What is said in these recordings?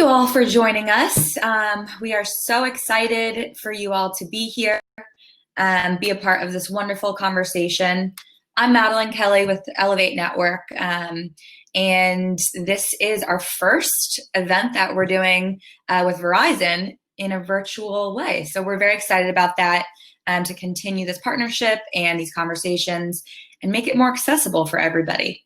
you all for joining us. We are so excited for you all to be here and be a part of this wonderful conversation. I'm Madeline Kelly with Ellevate Network, and this is our first event that we're doing with Verizon in a virtual way. So we're very excited about that, to continue this partnership and these conversations and make it more accessible for everybody.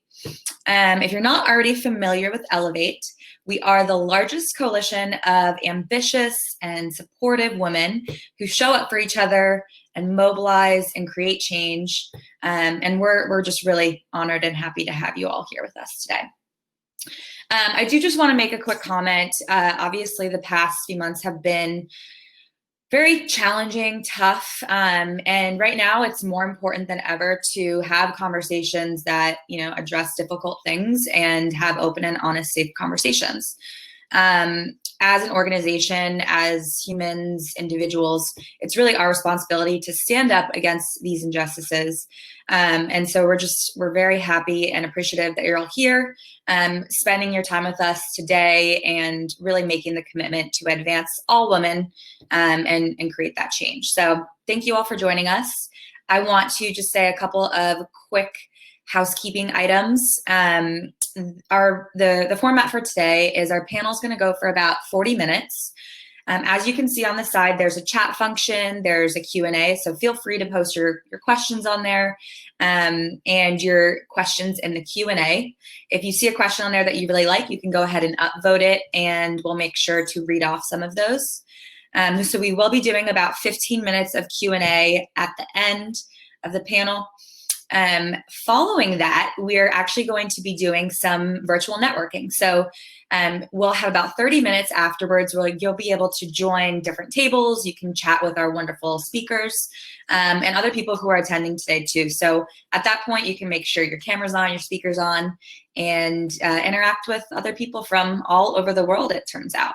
If you're not already familiar with Ellevate, we are the largest coalition of ambitious and supportive women who show up for each other and mobilize and create change. And we're just really honored and happy to have you all here with us today. I do just want to make a quick comment. Obviously, the past few months have been very challenging, tough, and right now it's more important than ever to have conversations that, address difficult things and have open and honest, safe conversations. As an organization, as humans, individuals, it's really our responsibility to stand up against these injustices. And so we're very happy and appreciative that you're all here, spending your time with us today and really making the commitment to advance all women and create that change. So thank you all for joining us. I want to just say a couple of quick housekeeping items. The format for today is our panel is going to go for about 40 minutes. As you can see on the side, there's a chat function, there's a Q&A, so feel free to post your questions on there and your questions in the Q&A. If you see a question on there that you really like, you can go ahead and upvote it, and we'll make sure to read off some of those. So we will be doing about 15 minutes of Q&A at the end of the panel. Following that, we're actually going to be doing some virtual networking. So we'll have about 30 minutes afterwards where you'll be able to join different tables. You can chat with our wonderful speakers and other people who are attending today too. So at that point, you can make sure your camera's on, your speaker's on, and interact with other people from all over the world, it turns out.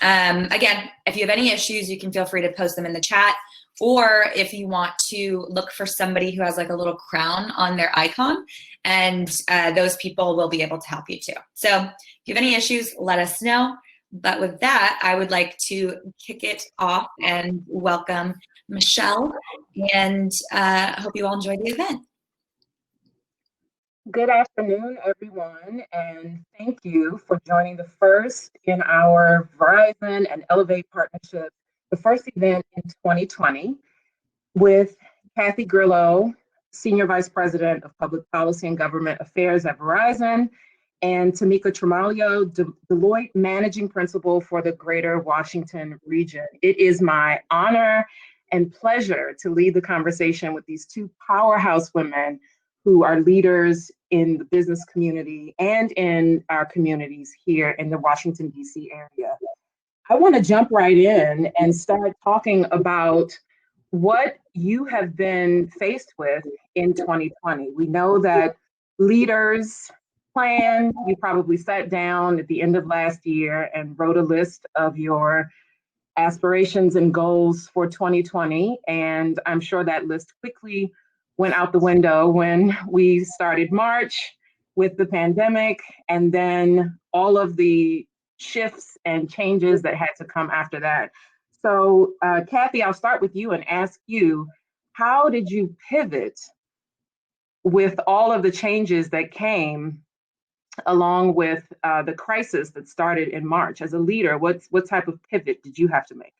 Again, if you have any issues, you can feel free to post them in the chat. Or if you want to look for somebody who has like a little crown on their icon, and those people will be able to help you too. So if you have any issues, let us know. But with that, I would like to kick it off and welcome Michelle, and I hope you all enjoy the event. Good afternoon, everyone, and thank you for joining the first in our Verizon and Ellevate partnership, the first event in 2020 with Kathy Grillo, Senior Vice President of Public Policy and Government Affairs at Verizon, and Tamika Tremalio, Deloitte Managing Principal for the Greater Washington region. It is my honor and pleasure to lead the conversation with these two powerhouse women who are leaders in the business community and in our communities here in the Washington, D.C. area. I want to jump right in and start talking about what you have been faced with in 2020. We know that leaders plan. You probably sat down at the end of last year and wrote a list of your aspirations and goals for 2020. And I'm sure that list quickly went out the window when we started March with the pandemic, and then all of the shifts and changes that had to come after that. So Kathy, I'll start with you and ask you, how did you pivot with all of the changes that came along with the crisis that started in March? As a leader, what type of pivot did you have to make?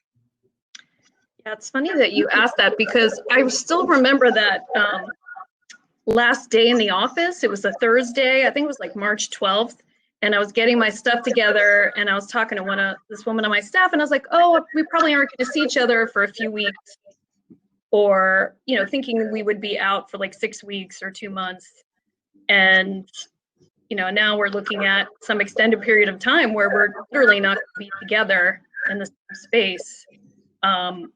Yeah, it's funny that you asked that, because I still remember that last day in the office. It was a Thursday, I think it was like March 12th. And I was getting my stuff together, and I was talking to this woman on my staff, and I was like, oh, we probably aren't going to see each other for a few weeks, or, thinking we would be out for like 6 weeks or 2 months. And, now we're looking at some extended period of time where we're literally not going to be together in the same space,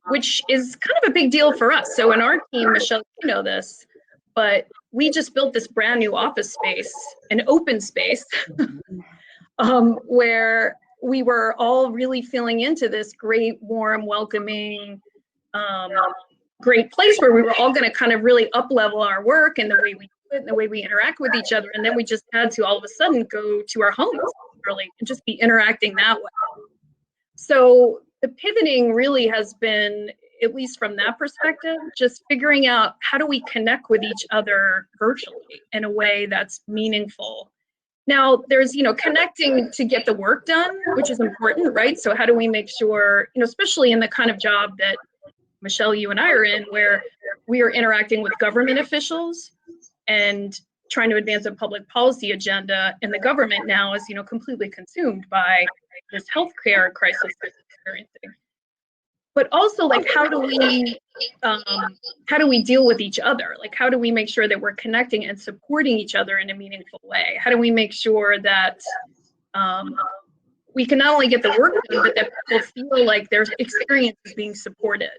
which is kind of a big deal for us. So in our team, Michelle, you know this, but we just built this brand new office space, an open space, where we were all really feeling into this great, warm, welcoming, great place where we were all going to kind of really up-level our work and the way we do it and the way we interact with each other. And then we just had to all of a sudden go to our homes necessarily, and just be interacting that way. So the pivoting really has been, at least from that perspective, just figuring out how do we connect with each other virtually in a way that's meaningful. Now, there's, connecting to get the work done, which is important, right? So how do we make sure, especially in the kind of job that Michelle, you and I are in, where we are interacting with government officials and trying to advance a public policy agenda, and the government now is, completely consumed by this healthcare crisis that's experiencing. But also, like, how do we deal with each other? Like, how do we make sure that we're connecting and supporting each other in a meaningful way? How do we make sure that we can not only get the work done, but that people feel like their experience is being supported?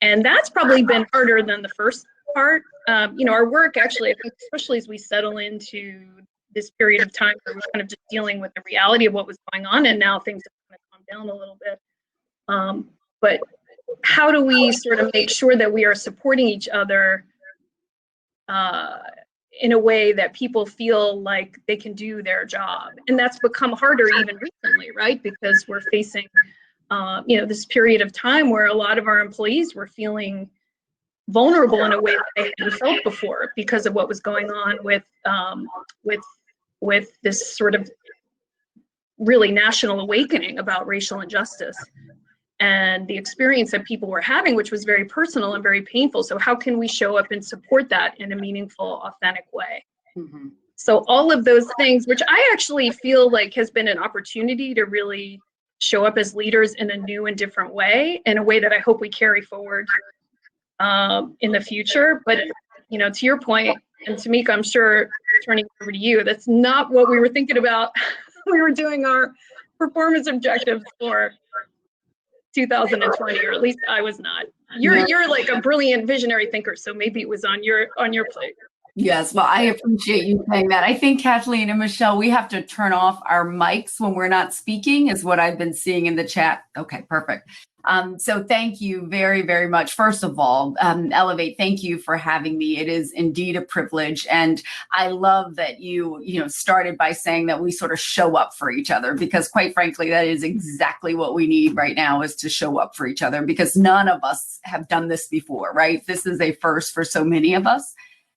And that's probably been harder than the first part. Our work actually, I think, especially as we settle into this period of time where we're kind of just dealing with the reality of what was going on, and now things have kind of calmed down a little bit. But how do we sort of make sure that we are supporting each other in a way that people feel like they can do their job? And that's become harder even recently, right? Because we're facing this period of time where a lot of our employees were feeling vulnerable in a way that they hadn't felt before because of what was going on with this sort of really national awakening about racial injustice and the experience that people were having, which was very personal and very painful. So how can we show up and support that in a meaningful, authentic way? Mm-hmm. So all of those things, which I actually feel like has been an opportunity to really show up as leaders in a new and different way, in a way that I hope we carry forward in the future. But, to your point, and Tamika, I'm sure turning over to you, that's not what we were thinking about. We were doing our performance objectives for 2020, or at least I was not. You're like a brilliant visionary thinker, so maybe it was on your plate. Yes, well, I appreciate you saying that. I think Kathleen and Michelle, we have to turn off our mics when we're not speaking, is what I've been seeing in the chat. Okay, perfect. So thank you very, very much. First of all, Ellevate, thank you for having me. It is indeed a privilege. And I love that you started by saying that we sort of show up for each other, because quite frankly, that is exactly what we need right now, is to show up for each other, because none of us have done this before, right? This is a first for so many of us.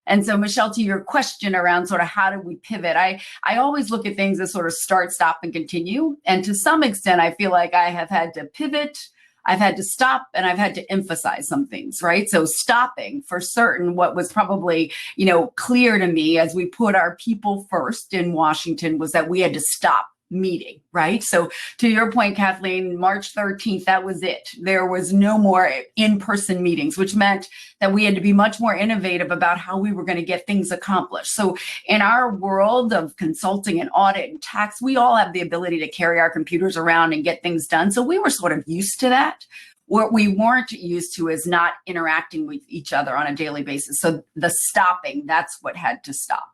And so, Michelle, to your question around sort of how do we pivot, I always look at things as sort of start, stop, and continue. And to some extent, I feel like I have had to pivot, I've had to stop, and I've had to emphasize some things, right? So stopping for certain, what was probably, clear to me as we put our people first in Washington was that we had to stop meeting, right? So to your point, Kathleen, March 13th, that was it. There was no more in-person meetings, which meant that we had to be much more innovative about how we were going to get things accomplished. So in our world of consulting and audit and tax, we all have the ability to carry our computers around and get things done. So we were sort of used to that. What we weren't used to is not interacting with each other on a daily basis. So the stopping, that's what had to stop.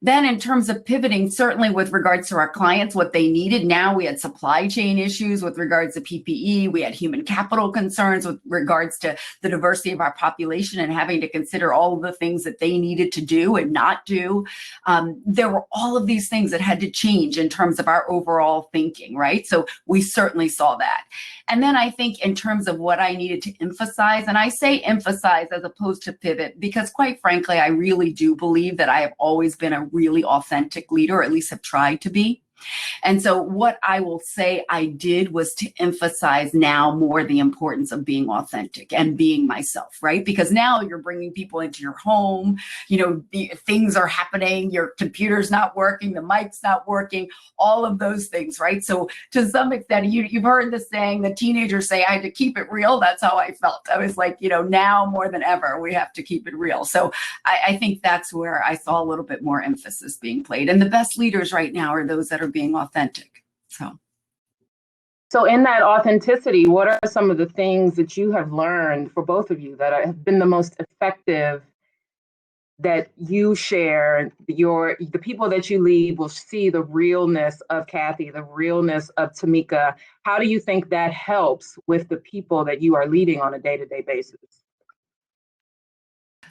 Then in terms of pivoting, certainly with regards to our clients, what they needed, now we had supply chain issues with regards to PPE, we had human capital concerns with regards to the diversity of our population and having to consider all of the things that they needed to do and not do. There were all of these things that had to change in terms of our overall thinking, right? So we certainly saw that. And then I think in terms of what I needed to emphasize, and I say emphasize as opposed to pivot, because quite frankly, I really do believe that I have always been a really authentic leader, or at least have tried to be. And so what I will say I did was to emphasize now more the importance of being authentic and being myself, right? Because now you're bringing people into your home, things are happening, your computer's not working, the mic's not working, all of those things, right? So to some extent, you've heard the saying, the teenagers say, I had to keep it real. That's how I felt. I was like, now more than ever, we have to keep it real. So I think that's where I saw a little bit more emphasis being played. And the best leaders right now are those that are being authentic. So in that authenticity, what are some of the things that you have learned for both of you that have been the most effective that you share? The people that you lead will see the realness of Kathy, the realness of Tamika. How do you think that helps with the people that you are leading on a day-to-day basis?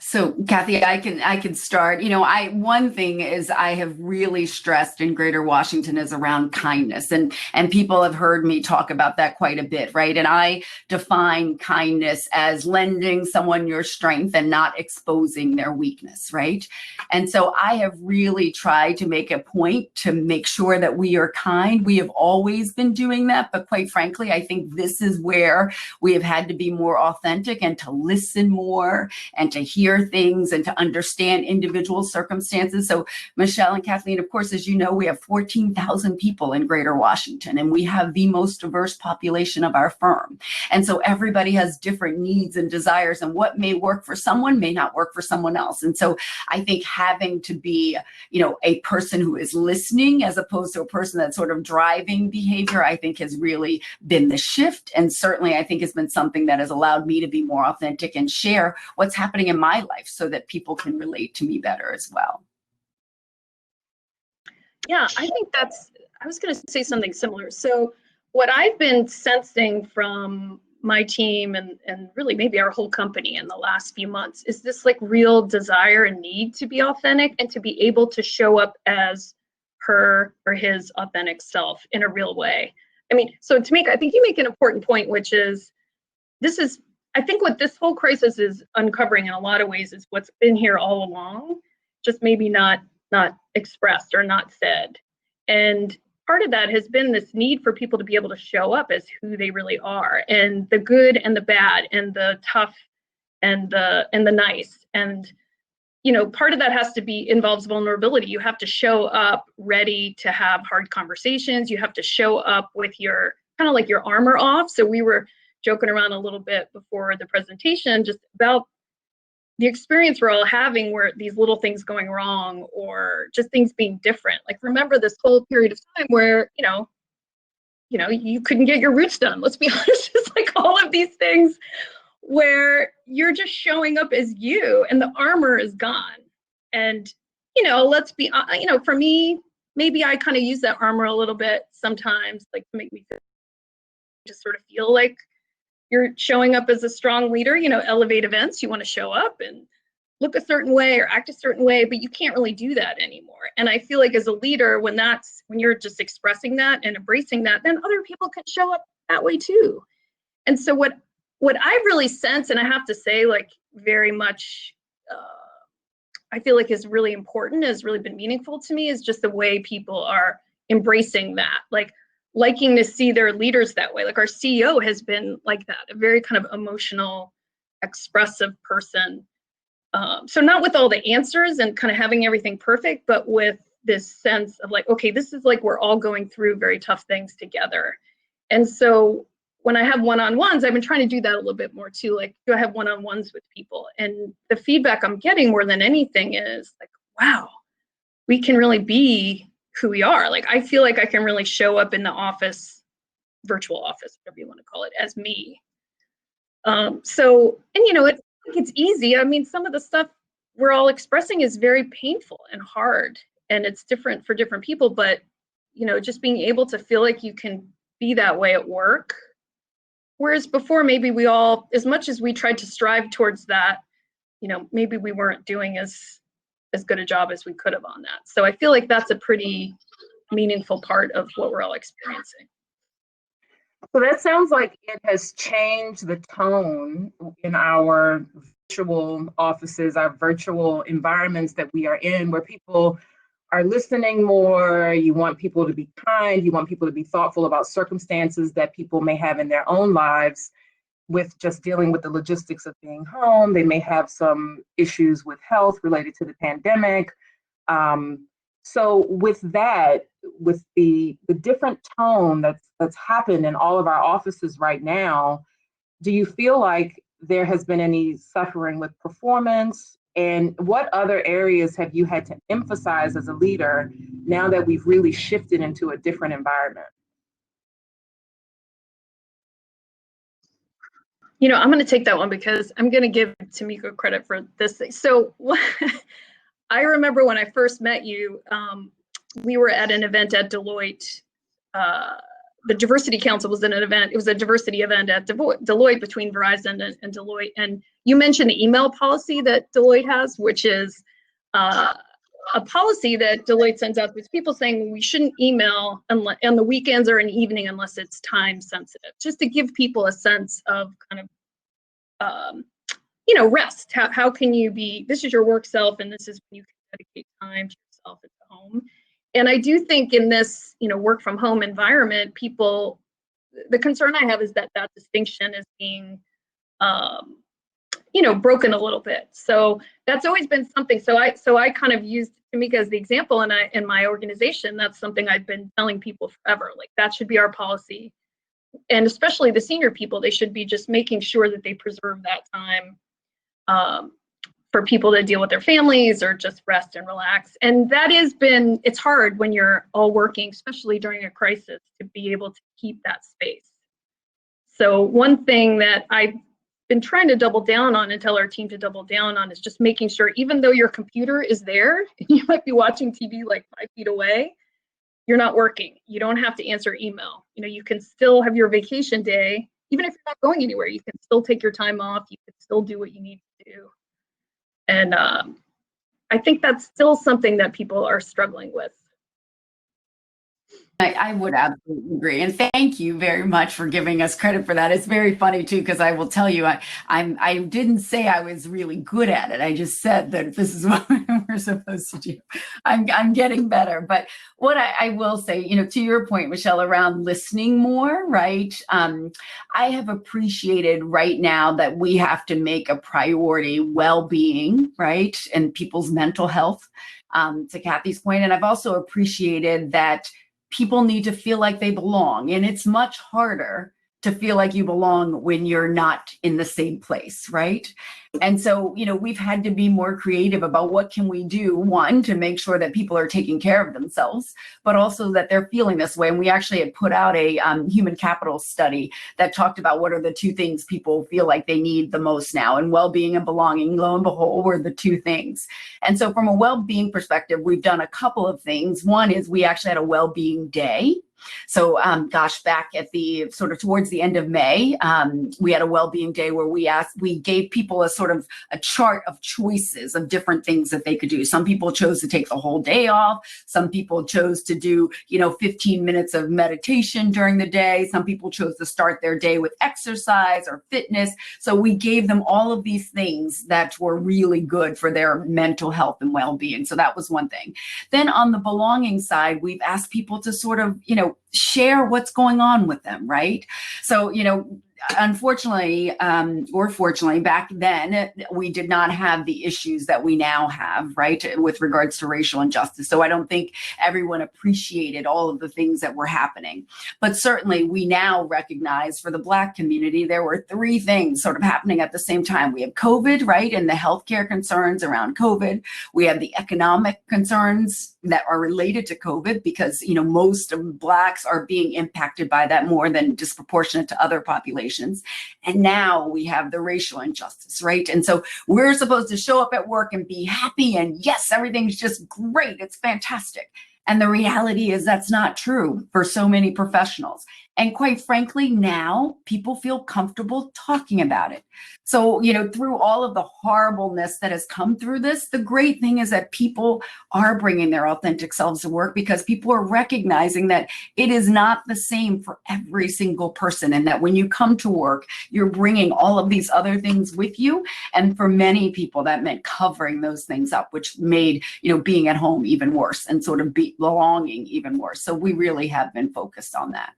So Kathy, I can start. One thing is I have really stressed in Greater Washington is around kindness, and people have heard me talk about that quite a bit, right? And I define kindness as lending someone your strength and not exposing their weakness, right? And so I have really tried to make a point to make sure that we are kind. We have always been doing that, but quite frankly, I think this is where we have had to be more authentic and to listen more and to hear things and to understand individual circumstances. So Michelle and Kathleen, of course, as you know, we have 14,000 people in Greater Washington, and we have the most diverse population of our firm. And so everybody has different needs and desires, and what may work for someone may not work for someone else. And so I think having to be, a person who is listening as opposed to a person that's sort of driving behavior, I think has really been the shift. And certainly I think has been something that has allowed me to be more authentic and share what's happening in my life so that people can relate to me better as well. Yeah, I was going to say something similar. So what I've been sensing from my team and really maybe our whole company in the last few months is this like real desire and need to be authentic and to be able to show up as her or his authentic self in a real way. I mean, so I think you make an important point, which is I think what this whole crisis is uncovering in a lot of ways is what's been here all along, just maybe not expressed or not said. And part of that has been this need for people to be able to show up as who they really are, and the good and the bad and the tough and the nice. And part of that involves vulnerability. You have to show up ready to have hard conversations. You have to show up with your kind of like your armor off. So we were joking around a little bit before the presentation just about the experience we're all having where these little things going wrong or just things being different. Like, remember this whole period of time where, you couldn't get your roots done. Let's be honest, it's like all of these things where you're just showing up as you and the armor is gone. And, let's be, for me, maybe I kind of use that armor a little bit sometimes, like to make me just sort of feel like you're showing up as a strong leader. Ellevate events, you want to show up and look a certain way or act a certain way, but you can't really do that anymore. And I feel like as a leader, when you're just expressing that and embracing that, then other people can show up that way too. And so what I really sense, and I have to say, like, very much, I feel like is really important, has really been meaningful to me, is just the way people are embracing that, like liking to see their leaders that way. Like our CEO has been like that, a very kind of emotional, expressive person. So not with all the answers and kind of having everything perfect, but with this sense of like, okay, this is like we're all going through very tough things together. And so when I have one-on-ones, I've been trying to do that a little bit more too. Like, do I have one-on-ones with people? And the feedback I'm getting more than anything is like, wow, we can really be who we are. Like, I feel like I can really show up in the office, virtual office, whatever you want to call it, as me. It's easy. I mean, some of the stuff we're all expressing is very painful and hard, and it's different for different people. But, just being able to feel like you can be that way at work. Whereas before, maybe we all, as much as we tried to strive towards that, maybe we weren't doing as good a job as we could have on that. So I feel like that's a pretty meaningful part of what we're all experiencing. So that sounds like it has changed the tone in our virtual offices, our virtual environments that we are in, where people are listening more. You want people to be kind. You want people to be thoughtful about circumstances that people may have in their own lives with just dealing with the logistics of being home. They may have some issues with health related to the pandemic. So with that, with the different tone that's happened in all of our offices right now, do you feel like there has been any suffering with performance? And what other areas have you had to emphasize as a leader now that we've really shifted into a different environment? I'm going to take that one because I'm going to give Tamiko credit for this thing. So I remember when I first met you, we were at an event at Deloitte. The Diversity Council was in an event. It was a diversity event at Deloitte between Verizon and Deloitte. And You mentioned the email policy that Deloitte has, which is a policy that Deloitte sends out with people saying we shouldn't email on the weekends or in the evening unless it's time sensitive, just to give people a sense of kind of, rest. How can you be, this is your work self and this is when you can dedicate time to yourself at home. And I do think in this, work from home environment, the concern I have is that distinction is being, broken a little bit. So that's always been something. So I kind of used Tamika as the example, and in my organization, that's something I've been telling people forever. Like, that should be our policy, and especially the senior people, they should be just making sure that they preserve that time for people to deal with their families or just rest and relax. And that it's hard when you're all working, especially during a crisis, to be able to keep that space. So one thing that I've been trying to double down on and tell our team to double down on is just making sure, even though your computer is there, and you might be watching TV like 5 feet away, you're not working. You don't have to answer email. You can still have your vacation day, even if you're not going anywhere. You can still take your time off. You can still do what you need to do. And I think that's still something that people are struggling with. I would absolutely agree. And thank you very much for giving us credit for that. It's very funny too, because I will tell you, I didn't say I was really good at it. I just said that this is what we're supposed to do. I'm getting better. But what I will say, to your point, Michelle, around listening more, right? I have appreciated right now that we have to make a priority well-being, right? And people's mental health, to Kathy's point. And I've also appreciated that people need to feel like they belong. And it's much harder to feel like you belong when you're not in the same place, right? And so, we've had to be more creative about what can we do, one, to make sure that people are taking care of themselves, but also that they're feeling this way. And we actually had put out a human capital study that talked about what are the two things people feel like they need the most now, and well-being and belonging, lo and behold, were the two things. And so from a well-being perspective, we've done a couple of things. One is we actually had a well-being day. So, back at the sort of towards the end of May, we had a well-being day where we gave people a sort of a chart of choices of different things that they could do. Some people chose to take the whole day off. Some people chose to do, 15 minutes of meditation during the day. Some people chose to start their day with exercise or fitness. So we gave them all of these things that were really good for their mental health and well-being. So that was one thing. Then on the belonging side, we've asked people to sort of, share what's going on with them, right? So, unfortunately, or fortunately, back then, we did not have the issues that we now have, right, with regards to racial injustice. So I don't think everyone appreciated all of the things that were happening. But certainly, we now recognize for the Black community, there were three things sort of happening at the same time. We have COVID, right, and the healthcare concerns around COVID. We have the economic concerns that are related to COVID because, most of Blacks are being impacted by that more than disproportionate to other populations. And now we have the racial injustice, right? And so we're supposed to show up at work and be happy and yes, everything's just great. It's fantastic. And the reality is that's not true for so many professionals. And quite frankly, now people feel comfortable talking about it. So, through all of the horribleness that has come through this, the great thing is that people are bringing their authentic selves to work because people are recognizing that it is not the same for every single person. And that when you come to work, you're bringing all of these other things with you. And for many people, that meant covering those things up, which made, being at home even worse and sort of belonging even worse. So we really have been focused on that.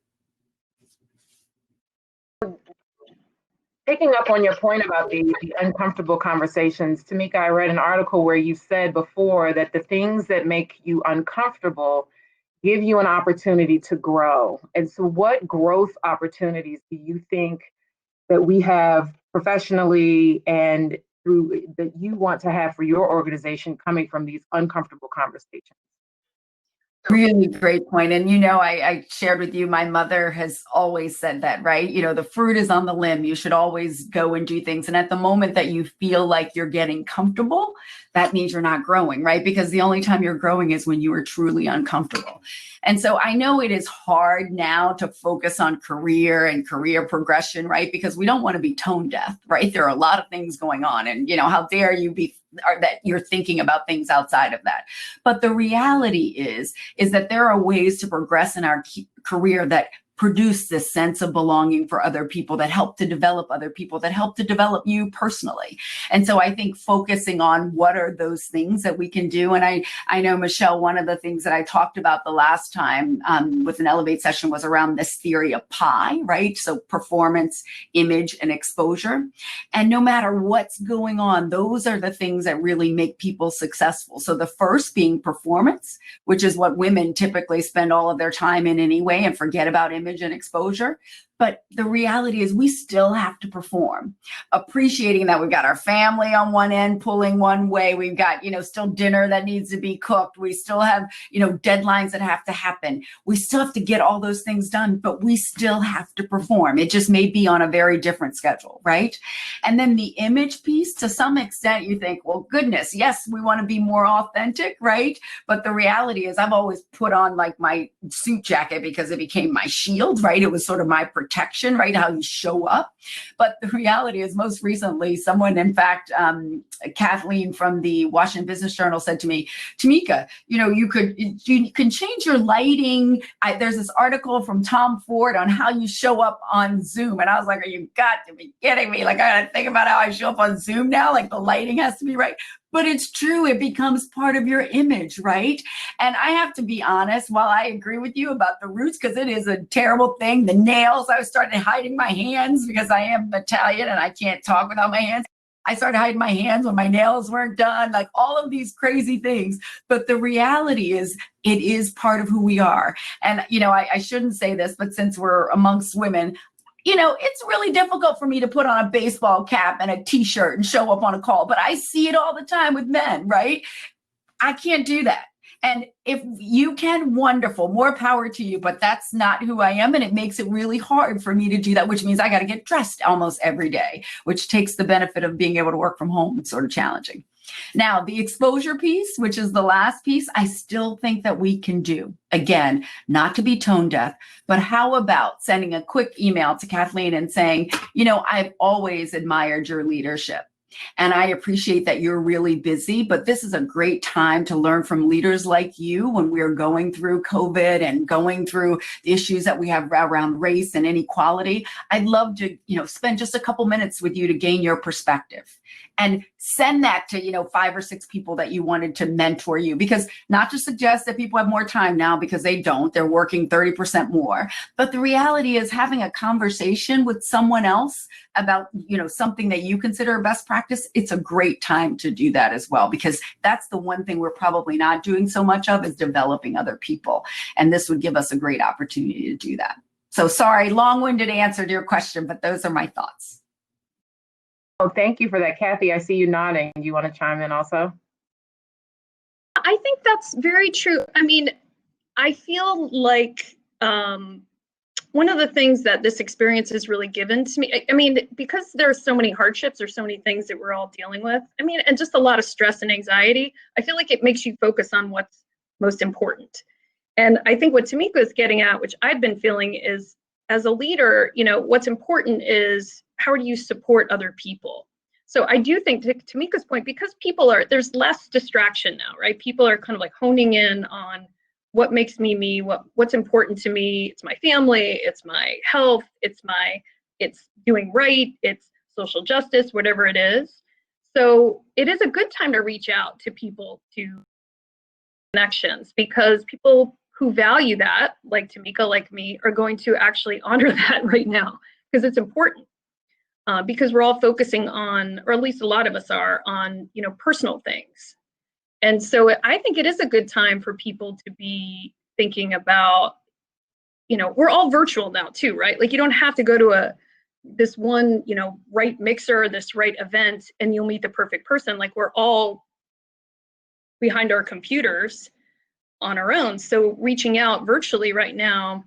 Picking up on your point about the uncomfortable conversations, Tamika, I read an article where you said before that the things that make you uncomfortable give you an opportunity to grow. And so what growth opportunities do you think that we have professionally and through that you want to have for your organization coming from these uncomfortable conversations? Really great point. And, I shared with you, my mother has always said that, right? The fruit is on the limb. You should always go and do things. And at the moment that you feel like you're getting comfortable, that means you're not growing, right? Because the only time you're growing is when you are truly uncomfortable. And so I know it is hard now to focus on career and career progression, right? Because we don't want to be tone deaf, right? There are a lot of things going on. And, how dare you be, or that you're thinking about things outside of that. But the reality is that there are ways to progress in our career that produce this sense of belonging for other people, that help to develop other people, that help to develop you personally. And so I think focusing on what are those things that we can do. And I know, Michelle, one of the things that I talked about the last time with an Ellevate session was around this theory of PI, right? So performance, image, and exposure. And no matter what's going on, those are the things that really make people successful. So the first being performance, which is what women typically spend all of their time in anyway and forget about image and exposure. But the reality is we still have to perform, appreciating that we've got our family on one end pulling one way. We've got, still dinner that needs to be cooked. We still have, deadlines that have to happen. We still have to get all those things done, but we still have to perform. It just may be on a very different schedule, right? And then the image piece, to some extent, you think, well, goodness, yes, we want to be more authentic, right? But the reality is I've always put on like my suit jacket because it became my shield, right? It was sort of my protection, right? How you show up. But the reality is most recently, someone, in fact, Kathleen from the Washington Business Journal said to me, Tamika, you can change your lighting. There's this article from Tom Ford on how you show up on Zoom. And I was like, you got to be kidding me. Like, I got to think about how I show up on Zoom now. Like the lighting has to be right. But it's true. It becomes part of your image, right? And I have to be honest, while I agree with you about the roots, because it is a terrible thing, the nails, I started hiding my hands because I am Italian and I can't talk without my hands. I started hiding my hands when my nails weren't done, like all of these crazy things. But the reality is it is part of who we are. And, I shouldn't say this, but since we're amongst women, it's really difficult for me to put on a baseball cap and a t-shirt and show up on a call, but I see it all the time with men, right? I can't do that. And if you can, wonderful, more power to you, but that's not who I am. And it makes it really hard for me to do that, which means I got to get dressed almost every day, which takes the benefit of being able to work from home. It's sort of challenging. Now, the exposure piece, which is the last piece, I still think that we can do. Again, not to be tone deaf, but how about sending a quick email to Kathleen and saying, I've always admired your leadership. And I appreciate that you're really busy, but this is a great time to learn from leaders like you when we're going through COVID and going through the issues that we have around race and inequality. I'd love to, spend just a couple minutes with you to gain your perspective. And send that to, 5 or 6 people that you wanted to mentor you, because not to suggest that people have more time now, because they don't, they're working 30% more. But the reality is having a conversation with someone else about, something that you consider a best practice, it's a great time to do that as well, because that's the one thing we're probably not doing so much of is developing other people. And this would give us a great opportunity to do that. So sorry, long-winded answer to your question, but those are my thoughts. Oh, thank you for that, Kathy. I see you nodding. Do you want to chime in also? I think that's very true. I mean, I feel like one of the things that this experience has really given to me, I mean, because there are so many hardships, there's so many things that we're all dealing with. I mean, and just a lot of stress and anxiety. I feel like it makes you focus on what's most important. And I think what Tamika is getting at, which I've been feeling, is as a leader, what's important is how do you support other people? So I do think, to Tamika's point, because there's less distraction now, right? People are kind of like honing in on what makes me me, what's important to me. It's my family, it's my health, it's doing right, it's social justice, whatever it is. So it is a good time to reach out to people, to connections, because people who value that, like Tamika, like me, are going to actually honor that right now, because it's important. Because we're all focusing on, or at least a lot of us are, on, personal things. And so I think it is a good time for people to be thinking about, we're all virtual now too, right? Like you don't have to go to this one, right mixer, this right event, and you'll meet the perfect person. Like we're all behind our computers. on our own. So reaching out virtually right now,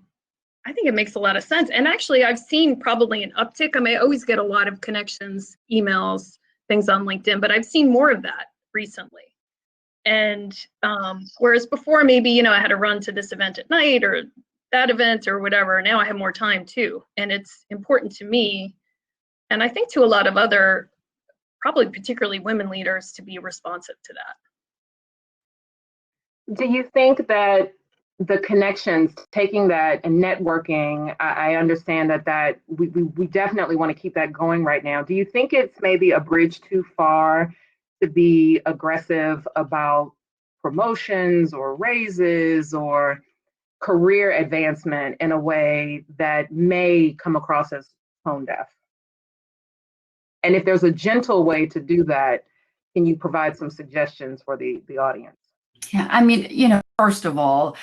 I think it makes a lot of sense. And actually, I've seen probably an uptick. I mean, I always get a lot of connections, emails, things on LinkedIn, but I've seen more of that recently. And whereas before, maybe, you know, I had to run to this event at night or that event or whatever, now I have more time too. And it's important to me, and I think to a lot of other, probably particularly women leaders, to be responsive to that. Do you think that the connections, taking that and networking, I understand that we definitely want to keep that going right now. Do you think it's maybe a bridge too far to be aggressive about promotions or raises or career advancement in a way that may come across as tone deaf? And if there's a gentle way to do that, can you provide some suggestions for the audience? Yeah, I mean, you know, first of all,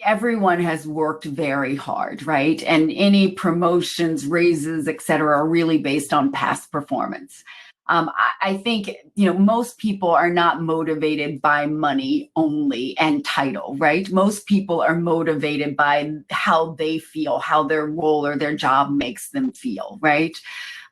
everyone has worked very hard, right? And any promotions, raises, et cetera, are really based on past performance. I think, you know, most people are not motivated by money only and title, right? Most people are motivated by how they feel, how their role or their job makes them feel, right?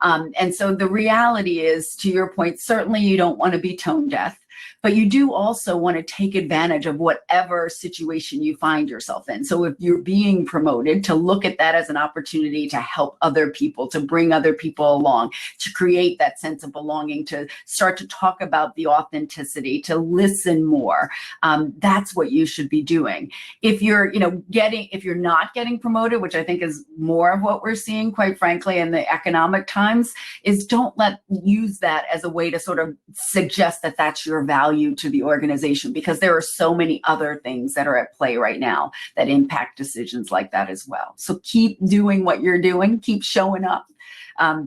And so the reality is, to your point, certainly you don't want to be tone deaf, but you do also want to take advantage of whatever situation you find yourself in. So if you're being promoted, to look at that as an opportunity to help other people, to bring other people along, to create that sense of belonging, to start to talk about the authenticity, to listen more. That's what you should be doing. If you're, you know, if you're not getting promoted, which I think is more of what we're seeing, quite frankly, in the economic times, is don't use that as a way to sort of suggest that that's your value to the organization, because there are so many other things that are at play right now that impact decisions like that as well. So keep doing what you're doing, keep showing up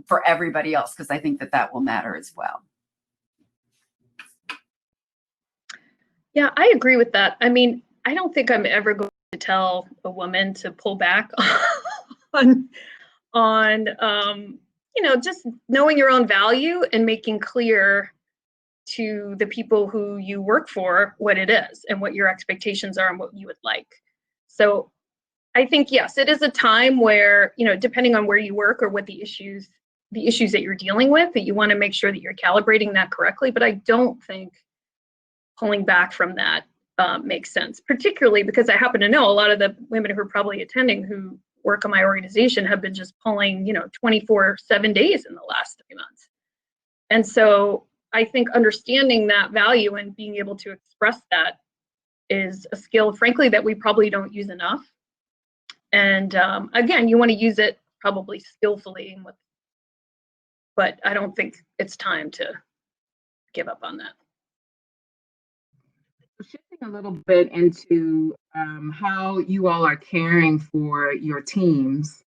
for everybody else, because I think that will matter as well. Yeah, I agree with that. I mean, I don't think I'm ever going to tell a woman to pull back on you know, just knowing your own value and making clear to the people who you work for what it is and what your expectations are and what you would like. So I think, yes, it is a time where, you know, depending on where you work or what the issues that you're dealing with, that you want to make sure that you're calibrating that correctly. But I don't think pulling back from that makes sense, particularly because I happen to know a lot of the women who are probably attending who work on my organization have been just pulling, you know, 24/7 days in the last 3 months. And so I think understanding that value and being able to express that is a skill, frankly, that we probably don't use enough. And again, you want to use it probably skillfully, but I don't think it's time to give up on that. Shifting a little bit into how you all are caring for your teams.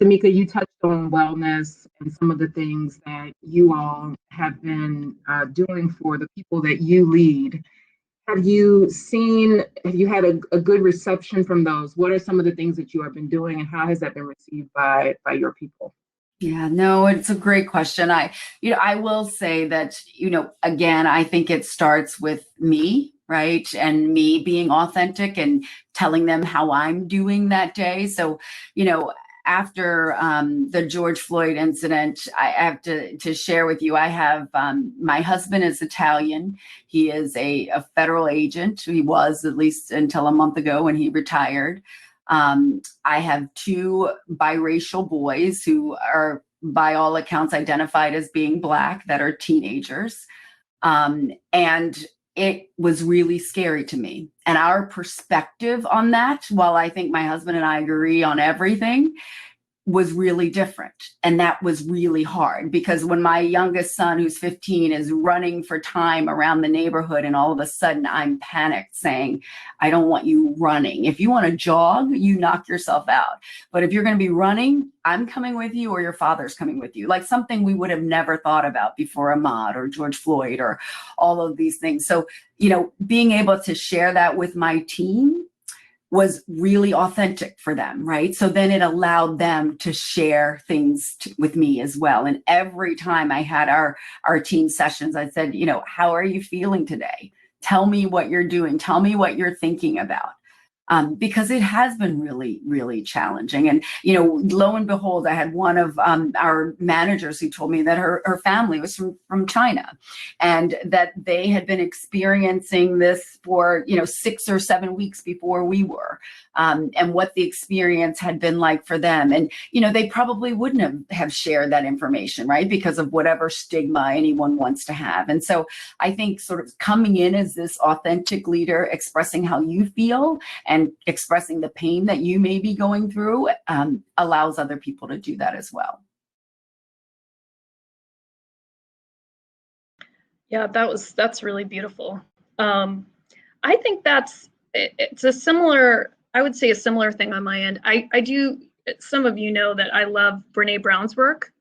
Tamika, you touched on wellness and some of the things that you all have been doing for the people that you lead. Have you had a good reception from those? What are some of the things that you have been doing, and how has that been received by your people? Yeah, no, it's a great question. I will say that, you know, again, I think it starts with me, right? And me being authentic and telling them how I'm doing that day. So, you know, after the George Floyd incident, I have to share with you, I have, my husband is Italian. He is a federal agent. He was, at least until a month ago when he retired. I have 2 biracial boys who are, by all accounts, identified as being Black, that are teenagers. And it was really scary to me. And our perspective on that, while I think my husband and I agree on everything, was really different. And that was really hard, because when my youngest son, who's 15, is running for time around the neighborhood, and all of a sudden I'm panicked saying, I don't want you running. If you want to jog, you knock yourself out. But if you're going to be running, I'm coming with you, or your father's coming with you. Like something we would have never thought about before Ahmaud or George Floyd or all of these things. So, you know, being able to share that with my team was really authentic for them, right? So then it allowed them to share things with me as well. And every time I had our team sessions, I said, you know, how are you feeling today? Tell me what you're doing. Tell me what you're thinking about. Because it has been really, really challenging. And, lo and behold, I had one of our managers who told me that her family was from China, and that they had been experiencing this for, 6 or 7 weeks before we were, and what the experience had been like for them. And, they probably wouldn't have shared that information, right? Because of whatever stigma anyone wants to have. And so I think sort of coming in as this authentic leader, expressing how you feel and expressing the pain that you may be going through, allows other people to do that as well. Yeah, that's really beautiful. I think it's a similar, I would say a similar thing on my end. I do, some of you know that I love Brene Brown's work,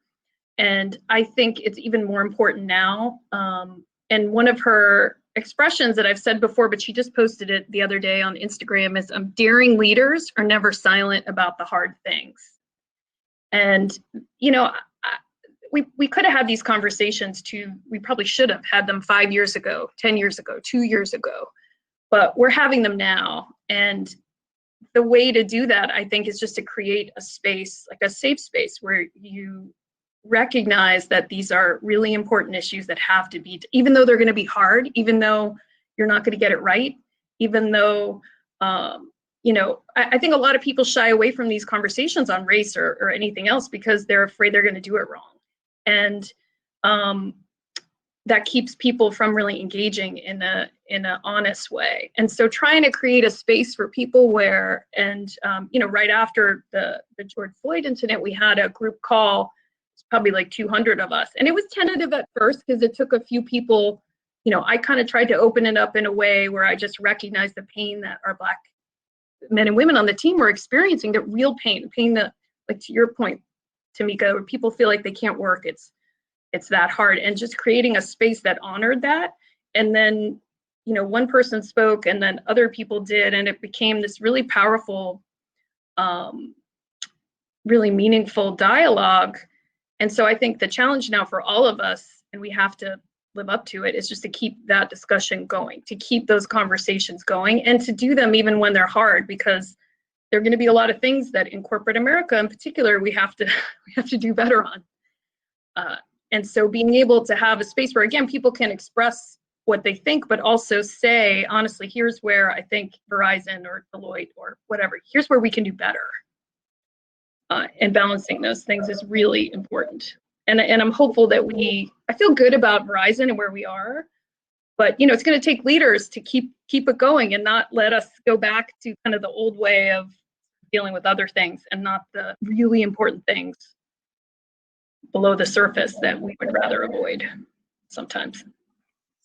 and I think it's even more important now. And one of her expressions that I've said before, but she just posted it the other day on Instagram, is daring leaders are never silent about the hard things. And, we could have had these conversations we probably should have had them 5 years ago, 10 years ago, 2 years ago, but we're having them now. And the way to do that, I think, is just to create a space, like a safe space, where you recognize that these are really important issues that have to be, even though they're going to be hard, even though you're not going to get it right, even though, I think a lot of people shy away from these conversations on race or anything else because they're afraid they're going to do it wrong. And that keeps people from really engaging in an honest way. And so trying to create a space for people where, and right after the George Floyd incident, we had a group call. Probably like 200 of us. And it was tentative at first because it took a few people, I kind of tried to open it up in a way where I just recognized the pain that our Black men and women on the team were experiencing, the real pain that, like to your point, Tamika, where people feel like they can't work, it's that hard. And just creating a space that honored that. And then, one person spoke and then other people did, and it became this really powerful, really meaningful dialogue. And so I think the challenge now for all of us, and we have to live up to it, is just to keep that discussion going, to keep those conversations going, and to do them even when they're hard, because there are going to be a lot of things that in corporate America in particular, we have to do better on. And so being able to have a space where, again, people can express what they think, but also say, honestly, here's where I think Verizon or Deloitte or whatever, here's where we can do better. And balancing those things is really important. And I'm hopeful that I feel good about Verizon and where we are, but it's going to take leaders to keep it going and not let us go back to kind of the old way of dealing with other things and not the really important things below the surface that we would rather avoid sometimes.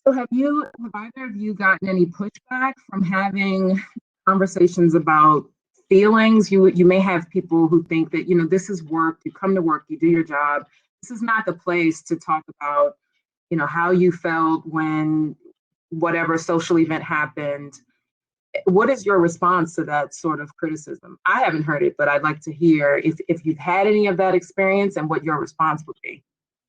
So have either of you gotten any pushback from having conversations about feelings? You may have people who think that, this is work, you come to work, you do your job. This is not the place to talk about, how you felt when whatever social event happened. What is your response to that sort of criticism? I haven't heard it, but I'd like to hear if you've had any of that experience and what your response would be.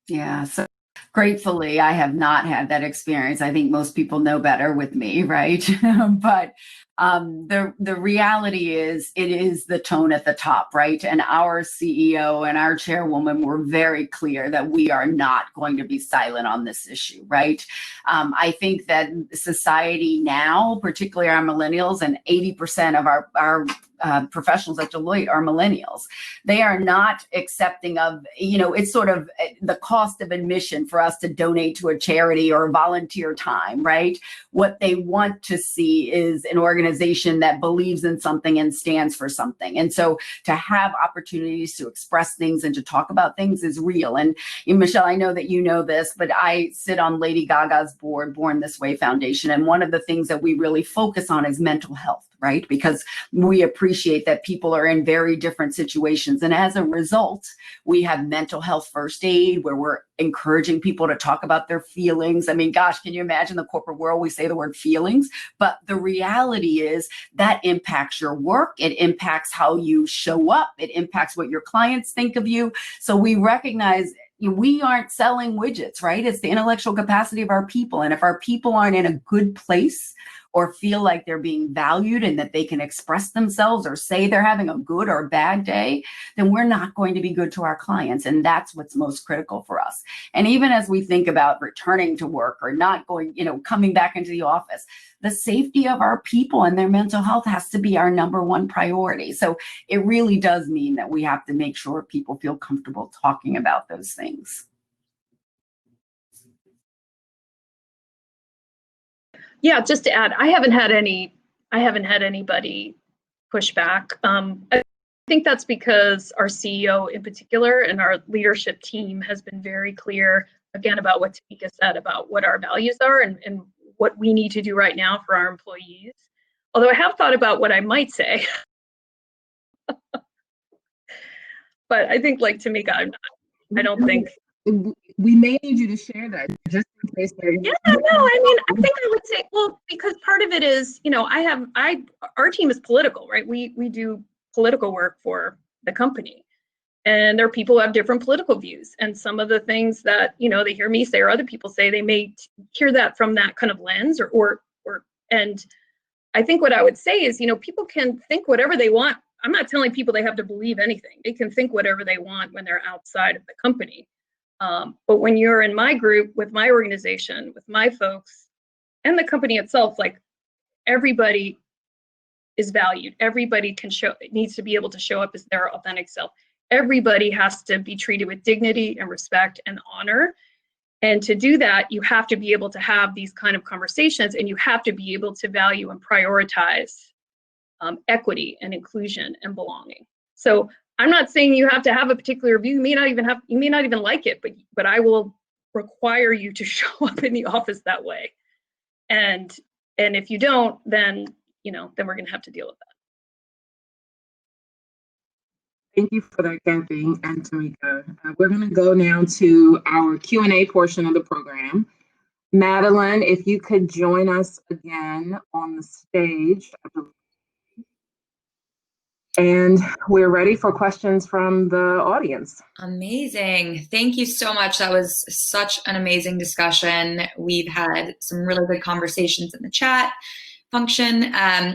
Yeah, so gratefully, I have not had that experience. I think most people know better with me, right? But the reality is, it is the tone at the top, right? And our CEO and our chairwoman were very clear that we are not going to be silent on this issue, right? I think that society now, particularly our millennials, and 80% of our professionals at Deloitte are millennials. They are not accepting of, it's sort of the cost of admission for us to donate to a charity or volunteer time, right? What they want to see is an organization that believes in something and stands for something. And so to have opportunities to express things and to talk about things is real. And Michelle, I know that you know this, but I sit on Lady Gaga's board, Born This Way Foundation. And one of the things that we really focus on is mental health, right? Because we appreciate that people are in very different situations. And as a result, we have mental health first aid where we're encouraging people to talk about their feelings. I mean, gosh, can you imagine the corporate world? We say the word feelings, but the reality is that impacts your work. It impacts how you show up. It impacts what your clients think of you. So we recognize, we aren't selling widgets, right? It's the intellectual capacity of our people. And if our people aren't in a good place or feel like they're being valued and that they can express themselves or say they're having a good or bad day, then we're not going to be good to our clients. And that's what's most critical for us. And even as we think about returning to work or not going, coming back into the office, the safety of our people and their mental health has to be our number one priority. So it really does mean that we have to make sure people feel comfortable talking about those things. Yeah, just to add, I haven't had anybody push back. I think that's because our CEO in particular and our leadership team has been very clear, again, about what Tamika said about what our values are and what we need to do right now for our employees. Although I have thought about what I might say. But I think, like Tamika, I don't think. We may need you to share that just in case there is. Yeah, no, I think I would say, well, because part of it is, our team is political, right? We do political work for the company. And there are people who have different political views. And some of the things that, they hear me say or other people say, they may hear that from that kind of lens and I think what I would say is, people can think whatever they want. I'm not telling people they have to believe anything. They can think whatever they want when they're outside of the company. But when you're in my group, with my organization, with my folks, and the company itself, like, everybody is valued. Everybody needs to be able to show up as their authentic self. Everybody has to be treated with dignity and respect and honor. And to do that, you have to be able to have these kind of conversations, and you have to be able to value and prioritize equity and inclusion and belonging. So I'm not saying you have to have a particular view. You may not even like it, but I will require you to show up in the office that way. And if you don't, then we're going to have to deal with that. Thank you for that, Kathy and Tamika. We're going to go now to our Q&A portion of the program. Madeline, if you could join us again on the stage. And we're ready for questions from the audience. Amazing. Thank you so much. That was such an amazing discussion. We've had some really good conversations in the chat function.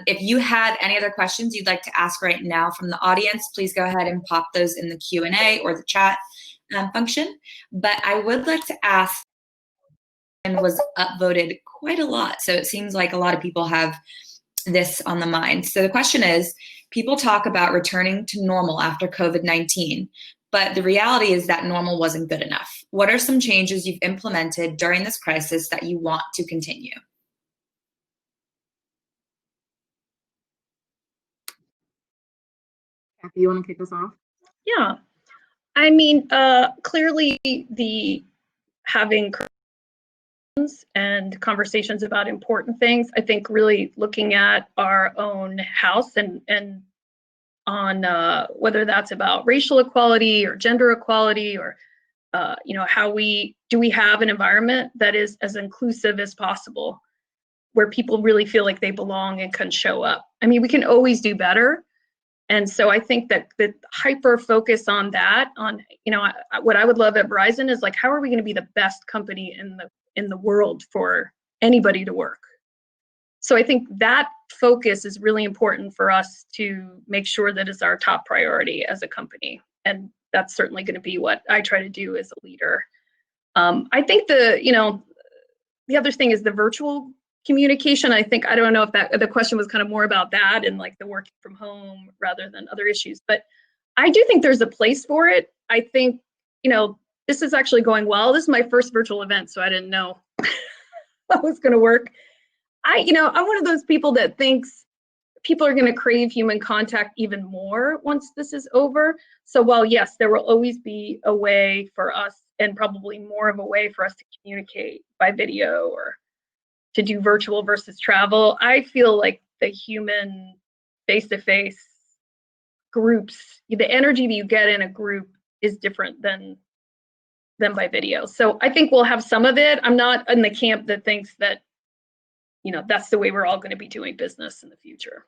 If you had any other questions you'd like to ask right now from the audience, please go ahead and pop those in the Q&A or the chat function. But I would like to ask, and was upvoted quite a lot. So it seems like a lot of people have this on the mind. So the question is, people talk about returning to normal after COVID-19, but the reality is that normal wasn't good enough. What are some changes you've implemented during this crisis that you want to continue? Kathy, you want to kick us off? Yeah. I mean, clearly the having and conversations about important things. I think really looking at our own house and on whether that's about racial equality or gender equality or how we have an environment that is as inclusive as possible, where people really feel like they belong and can show up. I mean, we can always do better. And so I think that the hyper focus on that, what I would love at Verizon is, like, how are we going to be the best company in the world for anybody to work? So I think that focus is really important for us to make sure that is our top priority as a company. And that's certainly going to be what I try to do as a leader. I think the other thing is the virtual communication. I don't know if the question was kind of more about that and like the working from home rather than other issues, but I do think there's a place for it. I think, this is actually going well. This is my first virtual event, so I didn't know how it was going to work. I'm one of those people that thinks people are going to crave human contact even more once this is over. So while yes, there will always be a way for us, and probably more of a way for us to communicate by video or to do virtual versus travel, I feel like the human face-to-face groups, the energy that you get in a group is different than by video. So I think we'll have some of it. I'm not in the camp that thinks that, that's the way we're all going to be doing business in the future.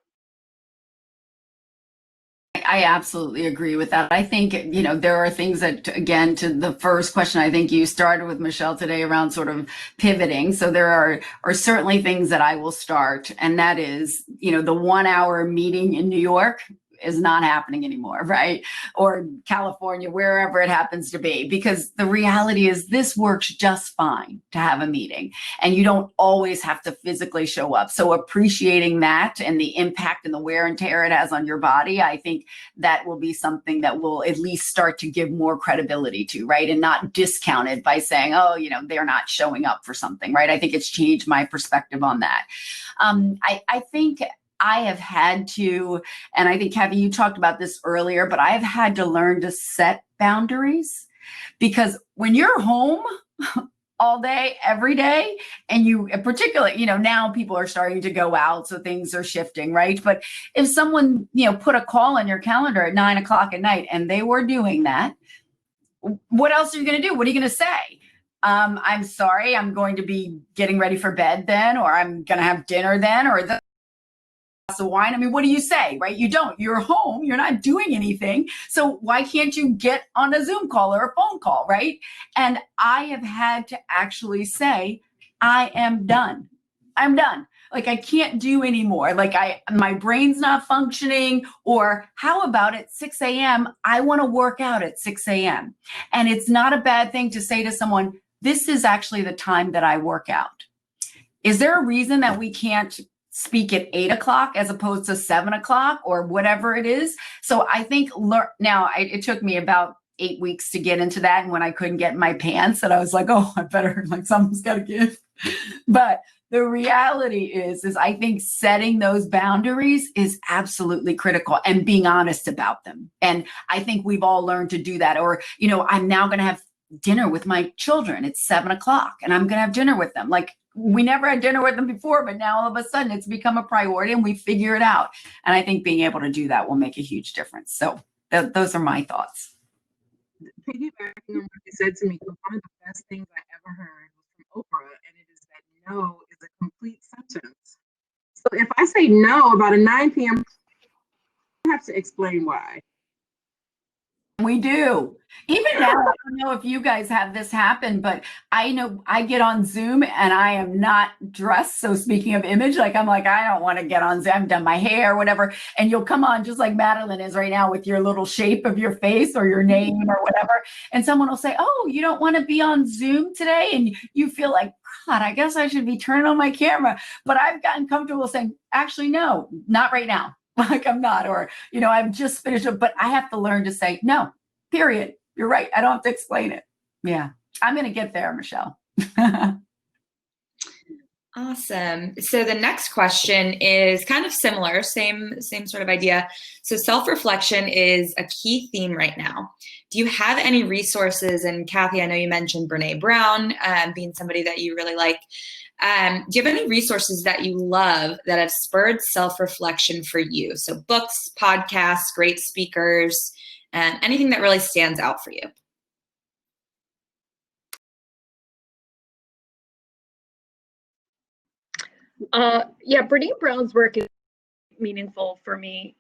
I absolutely agree with that. I think, there are things that, again, to the first question, I think you started with, Michelle, today around sort of pivoting. So there are certainly things that I will start, and that is, the 1 hour meeting in New York is not happening anymore, right? Or California, wherever it happens to be, because the reality is this works just fine to have a meeting, and you don't always have to physically show up. So appreciating that and the impact and the wear and tear it has on your body, I think that will be something that will at least start to give more credibility to, right? And not discount it by saying, oh, they're not showing up for something, right? I think it's changed my perspective on that. I think I have had to, and I think, Kathy, you talked about this earlier, but I have had to learn to set boundaries, because when you're home all day, every day, and you, particularly, now people are starting to go out, so things are shifting, right? But if someone, put a call on your calendar at 9 o'clock at night and they were doing that, what else are you going to do? What are you going to say? I'm sorry, I'm going to be getting ready for bed then, or I'm going to have dinner then, or the of wine. I mean, what do you say, right? You don't. You're home. You're not doing anything. So why can't you get on a Zoom call or a phone call, right? And I have had to actually say, I am done. I'm done. Like, I can't do anymore. Like, my brain's not functioning. Or how about at 6 a.m., I want to work out at 6 a.m. And it's not a bad thing to say to someone, this is actually the time that I work out. Is there a reason that we can't speak at 8 o'clock as opposed to 7 o'clock or whatever it is? So I think it took me about 8 weeks to get into that. And when I couldn't get in my pants, and I was like, oh, I better, like, something's got to give. But the reality is I think setting those boundaries is absolutely critical, and being honest about them. And I think we've all learned to do that. Or, I'm now going to have dinner with my children at 7 o'clock, and I'm going to have dinner with them. Like, we never had dinner with them before, but now all of a sudden it's become a priority and we figure it out. And I think being able to do that will make a huge difference. So those are my thoughts. Piggybacking on what you said to me, one of the best things I ever heard was from Oprah, and it is that no is a complete sentence. So if I say no about a 9 p.m., I have to explain why. We do. Even now, I don't know if you guys have this happen, but I know I get on Zoom and I am not dressed. So speaking of image, I'm like, I don't want to get on Zoom. I've done my hair, whatever. And you'll come on just like Madeline is right now with your little shape of your face or your name or whatever. And someone will say, oh, you don't want to be on Zoom today? And you feel like, God, I guess I should be turning on my camera. But I've gotten comfortable saying, actually, no, not right now. Like, I'm not, or, I've just finished it, but I have to learn to say no, period. You're right. I don't have to explain it. Yeah. I'm going to get there, Michelle. Awesome. So the next question is kind of similar, same sort of idea. So self-reflection is a key theme right now. Do you have any resources? And Kathy, I know you mentioned Brene Brown being somebody that you really like. Do you have any resources that you love that have spurred self-reflection for you? So books, podcasts, great speakers, anything that really stands out for you? Yeah, Brene Brown's work is meaningful for me.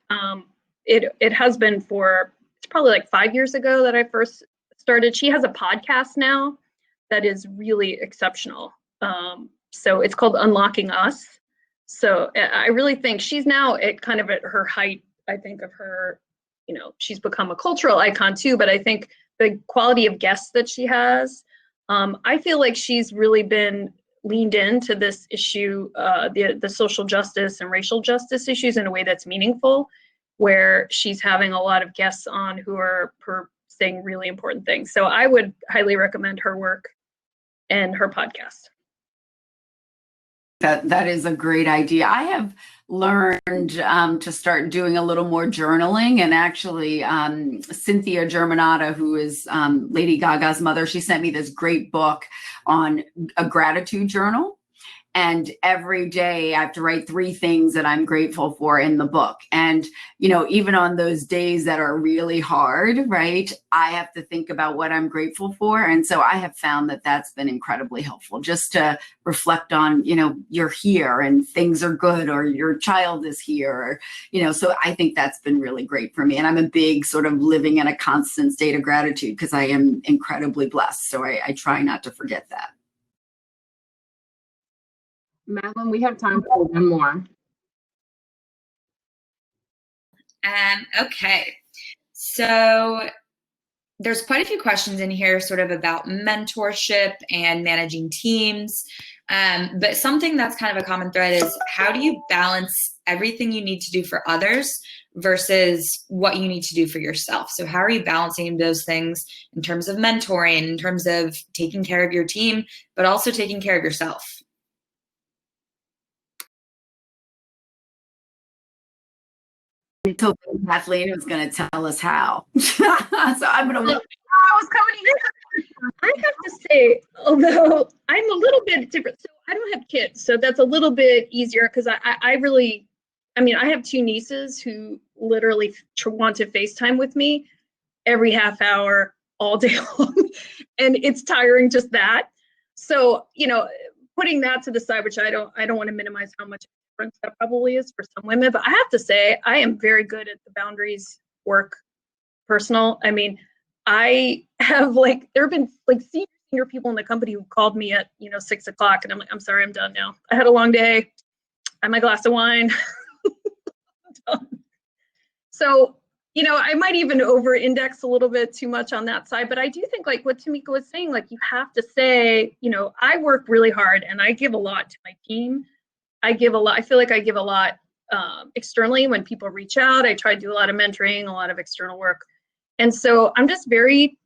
It has been it's probably like 5 years ago that I first started. She has a podcast now that is really exceptional. So it's called Unlocking Us. So I really think she's now at her height. I think of her, she's become a cultural icon too, but I think the quality of guests that she has, I feel like she's really been leaned into this issue, the social justice and racial justice issues in a way that's meaningful, where she's having a lot of guests on who are saying really important things. So I would highly recommend her work and her podcast. That is a great idea. I have learned to start doing a little more journaling, and actually Cynthia Germanata, who is Lady Gaga's mother, she sent me this great book on a gratitude journal. And every day I have to write 3 things that I'm grateful for in the book. And, even on those days that are really hard, right, I have to think about what I'm grateful for. And so I have found that that's been incredibly helpful, just to reflect on, you're here and things are good, or your child is here, or, so I think that's been really great for me. And I'm a big sort of living in a constant state of gratitude because I am incredibly blessed. So I try not to forget that. Madeline, we have time for one more. Okay. So there's quite a few questions in here sort of about mentorship and managing teams. But something that's kind of a common thread is, how do you balance everything you need to do for others versus what you need to do for yourself? So how are you balancing those things in terms of mentoring, in terms of taking care of your team, but also taking care of yourself? So Kathleen was going to tell us how. So I'm going to. I was coming here. I have to say, although I'm a little bit different, so I don't have kids, so that's a little bit easier because I really, I have 2 nieces who literally want to FaceTime with me every half hour all day long, and it's tiring just that. So, putting that to the side, which I don't want to minimize how much difference that probably is for some women, but I have to say I am very good at the boundaries, work, personal. I have there have been senior people in the company who called me at 6 o'clock, and I'm like, I'm sorry, I'm done now. I had a long day. I had my glass of wine. So, I might even over-index a little bit too much on that side, but I do think what Tamika was saying, you have to say, I work really hard and I give a lot to my team. I give a lot. I feel like I give a lot externally when people reach out. I try to do a lot of mentoring, a lot of external work. And so I'm just very,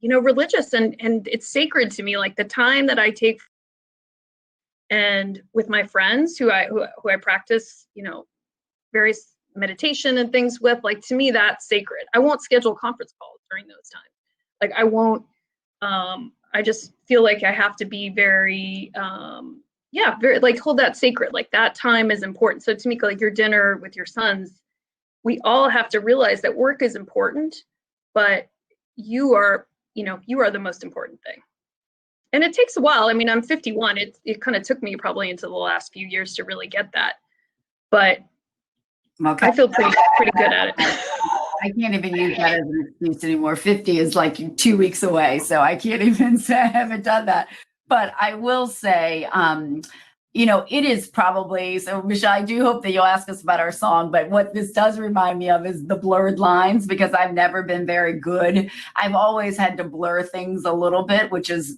religious, and it's sacred to me, the time that I take and with my friends who I practice, various meditation and things with, to me, that's sacred. I won't schedule conference calls during those times. I won't, I just feel like I have to be very, very, hold that sacred. That time is important. So Tamika, your dinner with your sons, we all have to realize that work is important, but you are the most important thing. And it takes a while. I'm 51. It kind of took me probably into the last few years to really get that, but okay. I feel pretty good at it. I can't even use that as an excuse anymore. 50 is 2 weeks away, so I can't even say I haven't done that. But I will say, it is probably, so Michelle, I do hope that you'll ask us about our song, but what this does remind me of is the blurred lines, because I've never been very good. I've always had to blur things a little bit, which is,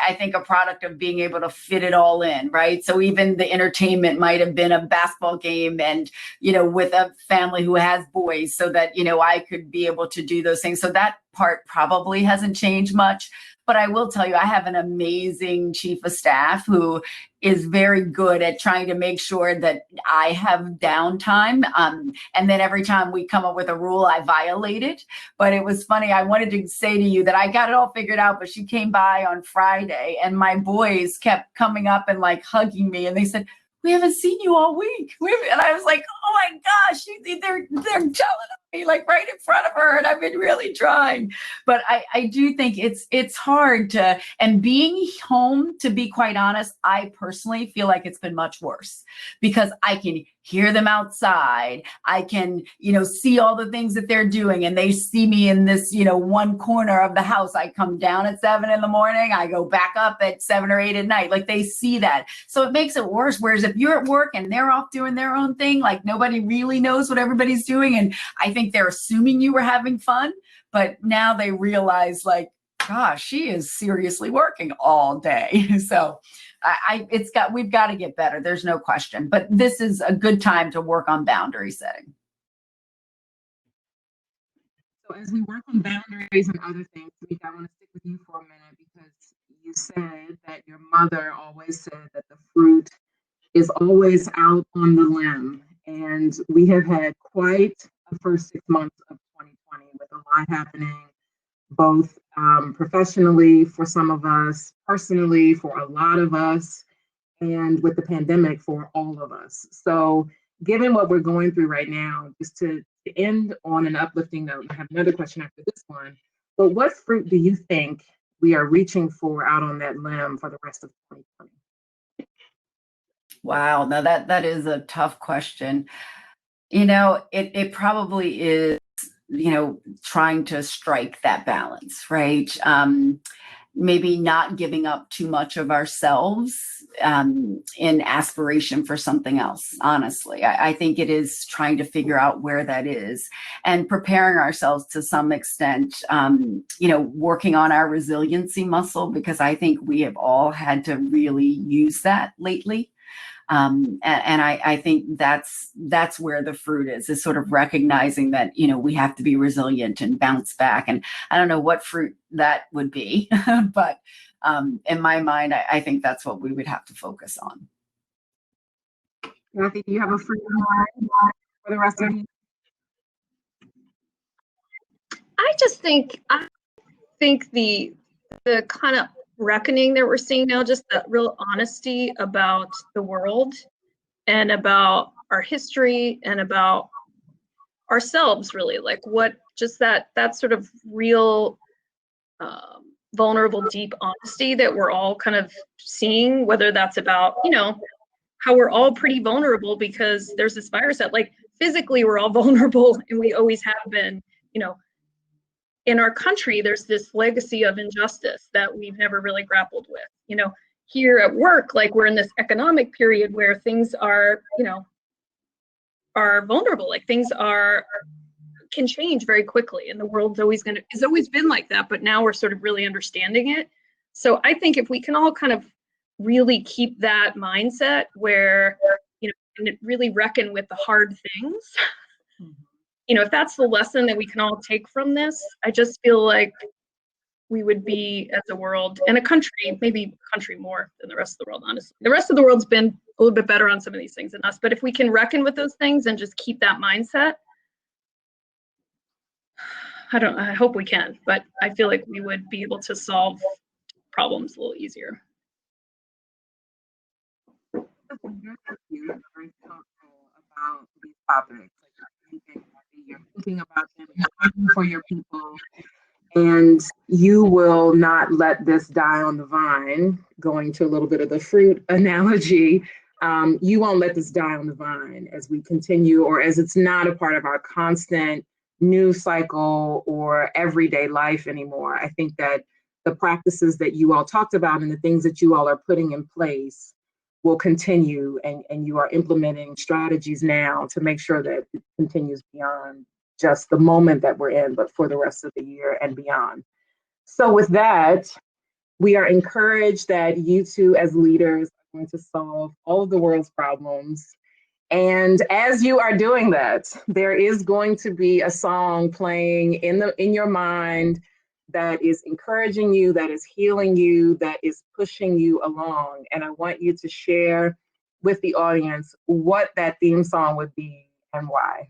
I think a product of being able to fit it all in, right? So even the entertainment might have been a basketball game and, with a family who has boys, so that, I could be able to do those things. So that part probably hasn't changed much. But I will tell you, I have an amazing chief of staff who is very good at trying to make sure that I have downtime. And then every time we come up with a rule, I violate it. But it was funny. I wanted to say to you that I got it all figured out, but she came by on Friday and my boys kept coming up and hugging me. And they said, "We haven't seen you all week." And I was like, oh my gosh, they're telling me right in front of her, and I've been really trying. But I do think it's hard to, and being home, to be quite honest, I personally feel like it's been much worse because I can hear them outside. I can, see all the things that they're doing, and they see me in this, one corner of the house. I come down at 7 a.m. I go back up at 7 or 8 at night. They see that. So it makes it worse. Whereas if you're at work and they're off doing their own thing, nobody really knows what everybody's doing. And I think they're assuming you were having fun, but now they realize gosh, she is seriously working all day. So we've got to get better. There's no question, but this is a good time to work on boundary setting. So as we work on boundaries and other things, I want to stick with you for a minute, because you said that your mother always said that the fruit is always out on the limb. And we have had quite a first 6 months of 2020 with a lot happening, both professionally for some of us, personally for a lot of us. and with the pandemic for all of us. So given what we're going through right now, just to end on an uplifting note, I have another question after this one, but what fruit do you think we are reaching for out on that limb for the rest of 2020? Wow, now that is a tough question. It probably is, trying to strike that balance, right? Maybe not giving up too much of ourselves in aspiration for something else. Honestly, I think it is trying to figure out where that is and preparing ourselves to some extent, working on our resiliency muscle, because I think we have all had to really use that lately. And I think that's where the fruit is sort of recognizing that, we have to be resilient and bounce back. And I don't know what fruit that would be, but in my mind, I think that's what we would have to focus on. Kathy, do you have a fruit in mind for the rest of the year? I think the kind of reckoning that we're seeing now, just that real honesty about the world and about our history and about ourselves, really, like what just that sort of real vulnerable, deep honesty that we're all kind of seeing, whether that's about, how we're all pretty vulnerable because there's this virus that, like, physically we're all vulnerable and we always have been, in our country, there's this legacy of injustice that we've never really grappled with. Here at work, like, we're in this economic period where things are, are vulnerable. Like, things can change very quickly, and the world's has always been like that, but now we're sort of really understanding it. So I think if we can all kind of really keep that mindset where, and really reckon with the hard things, if that's the lesson that we can all take from this, I just feel like we would be, as a world and a country, maybe a country more than the rest of the world, honestly. The rest of the world's been a little bit better on some of these things than us, but if we can reckon with those things and just keep that mindset, I hope we can, but I feel like we would be able to solve problems a little easier. You're very thoughtful about these topics. You're thinking about them, you're thinking for your people, and you will not let this die on the vine. Going to a little bit of the fruit analogy, you won't let this die on the vine as we continue, or as it's not a part of our constant news cycle or everyday life anymore. I think that the practices that you all talked about and the things that you all are putting in place will continue, and you are implementing strategies now to make sure that it continues beyond just the moment that we're in, but for the rest of the year and beyond. So with that, we are encouraged that you two as leaders are going to solve all of the world's problems. And as you are doing that, there is going to be a song playing in your mind that is encouraging you, that is healing you, that is pushing you along. And I want you to share with the audience what that theme song would be and why.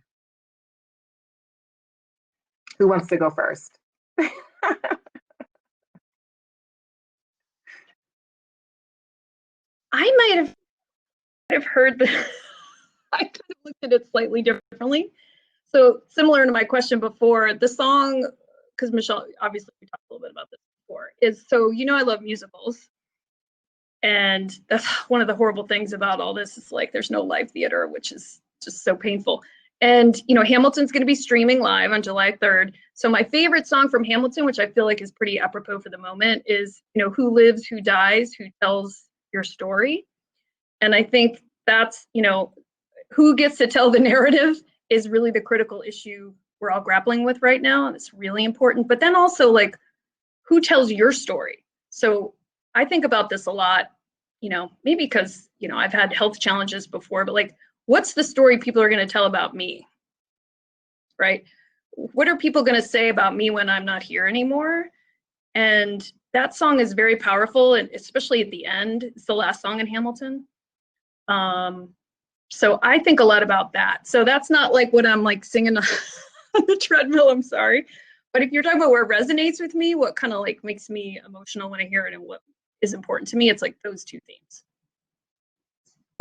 Who wants to go first? I might have heard that. I kind of looked at it slightly differently. So similar to my question before, the song, because Michelle, obviously we talked a little bit about this before, is so, I love musicals. And that's one of the horrible things about all this is, like, there's no live theater, which is just so painful. And, Hamilton's going to be streaming live on July 3rd. So my favorite song from Hamilton, which I feel like is pretty apropos for the moment, is, who lives, who dies, who tells your story. And I think that's, who gets to tell the narrative is really the critical issue we're all grappling with right now. And it's really important. But then also, like, who tells your story? So I think about this a lot, maybe because, I've had health challenges before, but, like, what's the story people are going to tell about me, right? What are people going to say about me when I'm not here anymore? And that song is very powerful, and especially at the end. It's the last song in Hamilton. So I think a lot about that. So that's not like what I'm like singing on the treadmill, I'm sorry. But if you're talking about where it resonates with me, what kind of like makes me emotional when I hear it and what is important to me, it's like those two themes.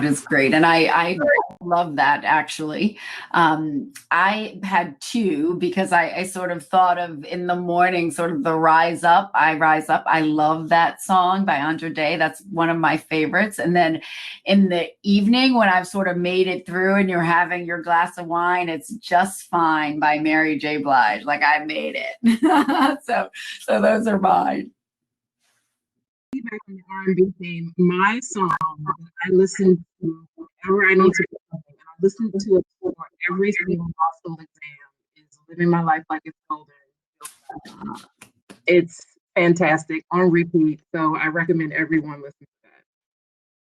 is great. And I love that actually. I had two because I sort of thought of in the morning, sort of the Rise Up, I Rise Up. I love that song by Andre Day. That's one of my favorites. And then in the evening when I've sort of made it through and you're having your glass of wine, it's Just Fine by Mary J. Blige. Like I made it. So those are mine. Back on the R&B theme, my song that I listen to whenever I need to do something, and I listen to it for every single law school exam, is Living My Life Like It's Golden. It's fantastic on repeat, so I recommend everyone listen.